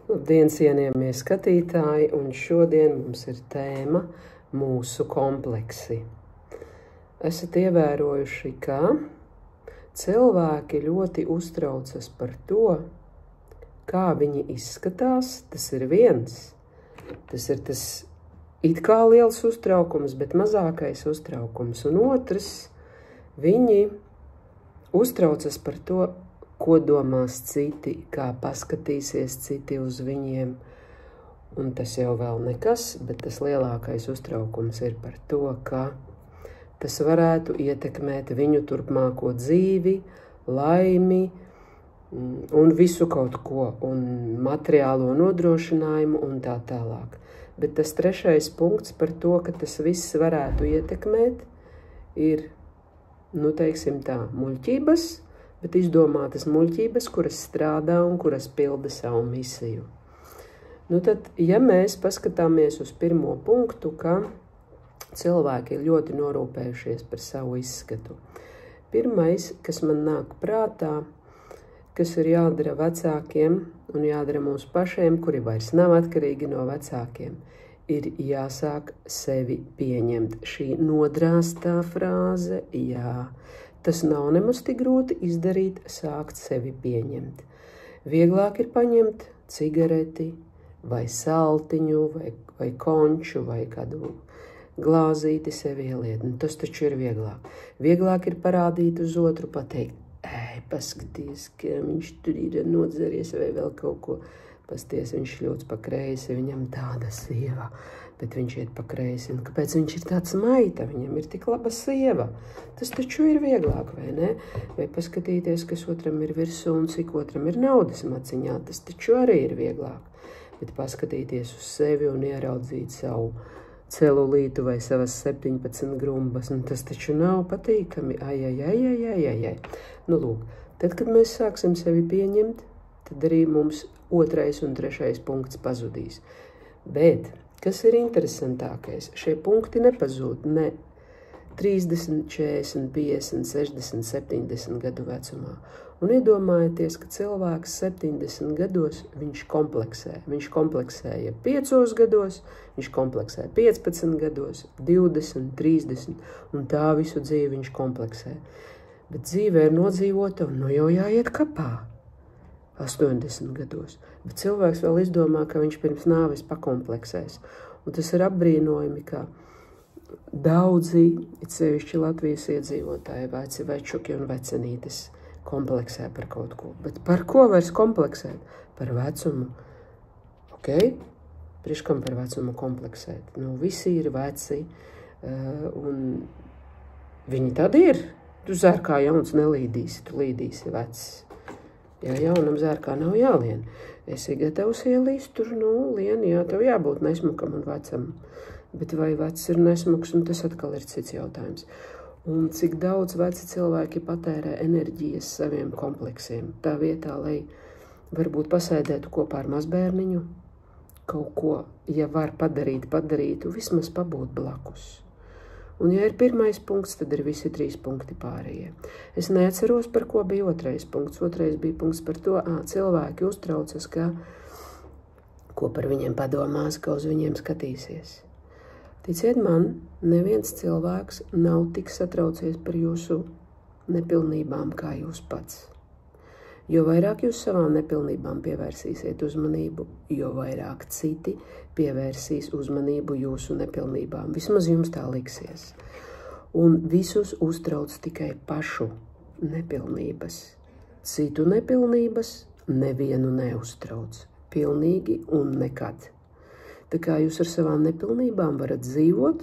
Labdien, cienījamie skatītāji, un šodien mums ir tēma mūsu kompleksi. Esat ievērojuši, ka cilvēki ļoti uztraucas par to, kā viņi izskatās. Tas ir viens. Tas ir tas it kā liels uztraukums, bet mazākais uztraukums. Un otrs, viņi uztraucas par to, ko domās citi, kā paskatīsies citi uz viņiem. Un tas jau vēl nekas, bet tas lielākais uztraukums ir par to, ka tas varētu ietekmēt viņu turpmāko dzīvi, laimi un visu kaut ko, un materiālo nodrošinājumu un tā tālāk. Bet tas trešais punkts par to, ka tas viss varētu ietekmēt, ir, teiksim tā, muļķības, bet izdomātas muļķības, kuras strādā un kuras pilda savu misiju. Tad, ja mēs paskatāmies uz pirmo punktu, ka cilvēki ir ļoti norūpējušies par savu izskatu. Pirmais, kas man nāk prātā, kas ir jādara vecākiem un jādara mums pašiem, kuri vairs nav atkarīgi no vecākiem, ir jāsāk sevi pieņemt. Šī nodrāstā frāze, jā. Tas nav nemaz tik grūti izdarīt, sākt sevi pieņemt. Vieglāk ir paņemt cigareti, vai saltiņu, vai konču, vai kādu glāzīti sevi ieliet. Tas taču ir vieglāk. Vieglāk ir parādīt uz otru, pateikt, paskaties, ka viņš tur ir nodzeries vai vēl kaut ko. Pasties, viņš ļūdz pa kreisi, viņam tāda sieva, bet viņš iet pa kreisi. Un kāpēc viņš ir tāds maita? Viņam ir tik laba sieva. Tas taču ir vieglāk, vai ne? Vai paskatīties, kas otram ir virsū un cik otram ir naudas maciņā. Tas taču arī ir vieglāk. Bet paskatīties uz sevi un ieraudzīt savu celulītu vai savas 17 grumbas, tas taču nav patīkami. Lūk, tad, kad mēs sāksim sevi pieņemt, tad arī mums otrais un trešais punkts pazudīs. Bet, kas ir interesantākais, šie punkti nepazūd ne 30, 40, 50, 60, 70 gadu vecumā. Un iedomājieties, ka cilvēks 70 gados viņš kompleksē. Viņš kompleksēja 5 gados, viņš kompleksē 15 gados, 20, 30, un tā visu dzīvi viņš kompleksē. Bet dzīve ir nodzīvota un jau jāiet kapā 80 gados. Bet cilvēks vēl izdomā, ka viņš pirms nāves pakompleksēs. Un tas ir apbrīnojami, ka daudzi, it sevišķi Latvijas iedzīvotāji, veci večuki un vecenītes, kompleksē par kaut ko. Bet par ko vairs kompleksēt? Par vecumu. Priekškam par vecumu kompleksēt? Visi ir veci, un viņi tad ir. Tu zērkā jauns nelīdīsi, tu līdīsi vecs. Ja jaunam zērkā nav jālien. Esi gatavs ielīst tur, lien, jā, tev jābūt nesmukam un vecam. Bet vai vecs ir nesmuks, un tas atkal ir cits jautājums. Un cik daudz veci cilvēki patērē enerģijas saviem kompleksiem. Tā vietā, lai varbūt pasēdētu kopā ar mazbērniņu, kaut ko, ja var padarītu, vismaz pabūt blakus. Un ja ir pirmais punkts, tad ir visi 3 punkti pārējie. Es neatceros, par ko bija otrais punkts. Otrais bija punkts par to, cilvēki uztraucas, ko par viņiem padomās, ka uz viņiem skatīsies. Ticiet man, neviens cilvēks nav tik satraucies par jūsu nepilnībām kā jūs pats. Jo vairāk jūs savām nepilnībām pievērsīsiet uzmanību, jo vairāk citi pievērsīs uzmanību jūsu nepilnībām. Vismaz jums tā liksies. Un visus uztrauc tikai pašu nepilnības. Citu nepilnības nevienu neuztrauc. Pilnīgi un nekad. Tā kā jūs ar savām nepilnībām varat dzīvot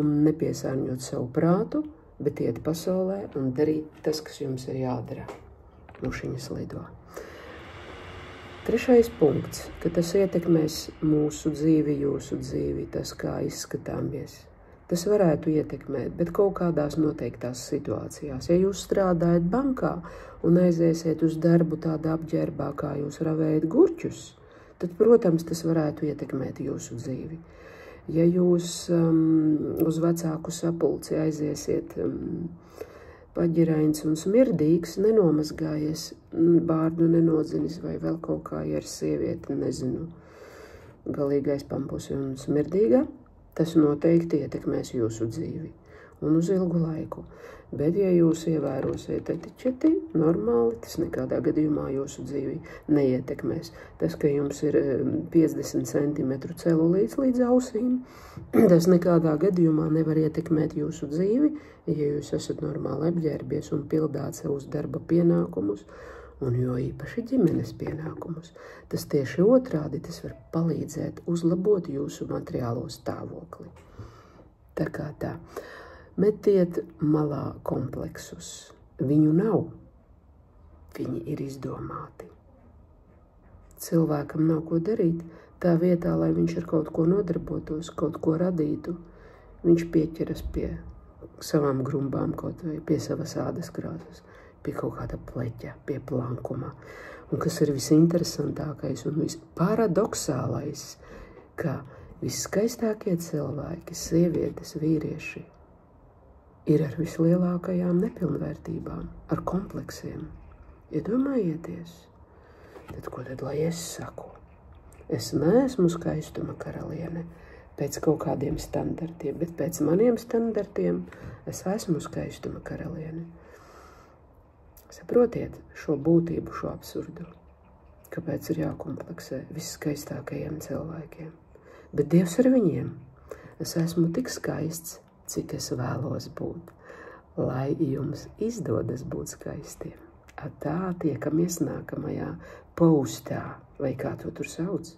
un nepiesārņot savu prātu, bet iet pasaulē un darīt tas, kas jums ir jādara. Mušiņas lido. Trešais punkts, ka tas ietekmēs mūsu dzīvi, jūsu dzīvi, tas, kā izskatāmies. Tas varētu ietekmēt, bet kaut kādās noteiktās situācijās. Ja jūs strādājat bankā un aiziesiet uz darbu tādā apģērbā, kā jūs ravējat gurķus, tad, protams, tas varētu ietekmēt jūsu dzīvi. Ja jūs uz vecāku sapulci aiziesiet paģirains un smirdīgs, nenomazgājies, bārdu nenodzinis vai vēl kaut kā, ja ir sieviete, nezinu, galīgais pampusi un smirdīga, tas noteikti ietekmēs jūsu dzīvi un uz ilgu laiku. Bet, ja jūs ievērosiet etiķeti, normāli, tas nekādā gadījumā jūsu dzīvi neietekmēs. Tas, ka jums ir 50 cm celulīts līdz ausīm, tas nekādā gadījumā nevar ietekmēt jūsu dzīvi, ja jūs esat normāli apģērbies un pildāt savus darba pienākumus, un jo īpaši ģimenes pienākumus. Tas tieši otrādi, tas var palīdzēt uzlabot jūsu materiālo stāvokli. Tā kā tā. Metiet malā kompleksus. Viņu nav. Viņi ir izdomāti. Cilvēkam nav ko darīt. Tā vietā, lai viņš ar kaut ko nodarbotos, kaut ko radītu, viņš pieķeras pie savām grumbām, kaut vai pie savas ādas krāsas, pie kaut kāda pleķa, pie plankuma. Un kas ir visinteresantākais un visparadoxālais, ka visskaistākie cilvēki, sievietes, vīrieši, ir ar vislielākajām nepilnvērtībām, ar kompleksiem. Iedomājieties, tad ko tad lai es saku? Es neesmu skaistuma karaliene pēc kaut kādiem standartiem, bet pēc maniem standartiem es esmu skaistuma karaliene. Saprotiet šo būtību, šo absurdu, kāpēc ir jākompleksē visskaistākajiem cilvēkiem. Bet Dievs ar viņiem. Es esmu tik skaists, cik es vēlos būt, lai jums izdodas būt skaistiem. Tā tiekamies nākamajā postā, vai kā to tur sauc.